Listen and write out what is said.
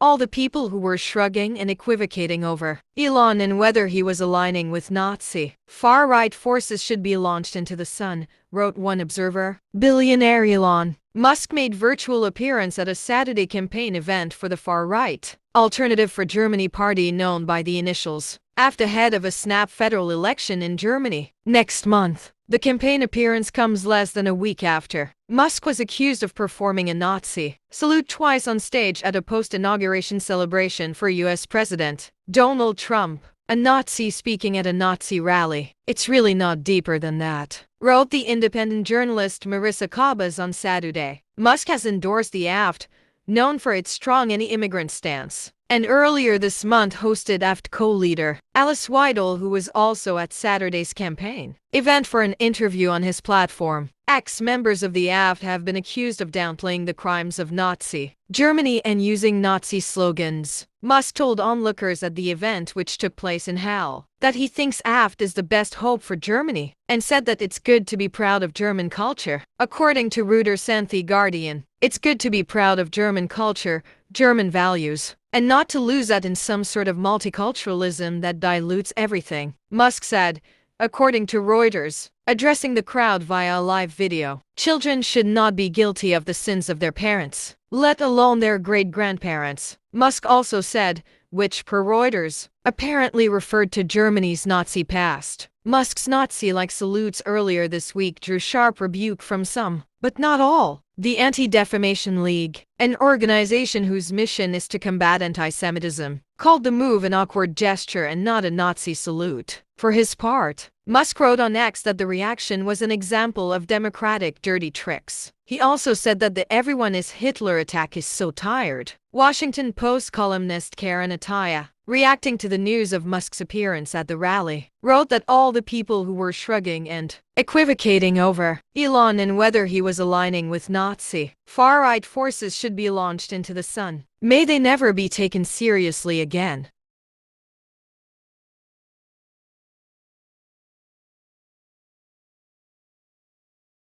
all the people who were shrugging and equivocating over Elon and whether he was aligning with Nazi far-right forces should be launched into the sun, wrote one observer. Billionaire Elon Musk made virtual appearance at a Saturday campaign event for the far-right Alternative for Germany party known by the initials AfD ahead of a snap federal election in Germany next month. The campaign appearance comes less than a week after Musk was accused of performing a Nazi salute twice on stage at a post-inauguration celebration for U.S. President Donald Trump. A Nazi speaking at a Nazi rally. It's really not deeper than that, wrote the independent journalist Marissa Kabas on Saturday. Musk has endorsed the AfD, known for its strong anti-immigrant stance, and earlier this month hosted AfD co-leader Alice Weidel, who was also at Saturday's campaign event, for an interview on his platform. Ex-members of the AfD have been accused of downplaying the crimes of Nazi Germany and using Nazi slogans. Musk told onlookers at the event, which took place in Halle, that he thinks AfD is the best hope for Germany, and said that it's good to be proud of German culture. According to Reuters and The Guardian, it's good to be proud of German culture, German values, and not to lose that in some sort of multiculturalism that dilutes everything, Musk said, according to Reuters, addressing the crowd via a live video. Children should not be guilty of the sins of their parents, let alone their great-grandparents, Musk also said, which, per Reuters, apparently referred to Germany's Nazi past. Musk's Nazi-like salutes earlier this week drew sharp rebuke from some, but not all. The Anti-Defamation League, an organization whose mission is to combat anti-Semitism, called the move an awkward gesture and not a Nazi salute. For his part, Musk wrote on X that the reaction was an example of democratic dirty tricks. He also said that the "everyone is Hitler" attack is so tired. Washington Post columnist Karen Ataya, reacting to the news of Musk's appearance at the rally, wrote that all the people who were shrugging and equivocating over Elon and whether he was aligning with Nazi far-right forces should be launched into the sun. May they never be taken seriously again.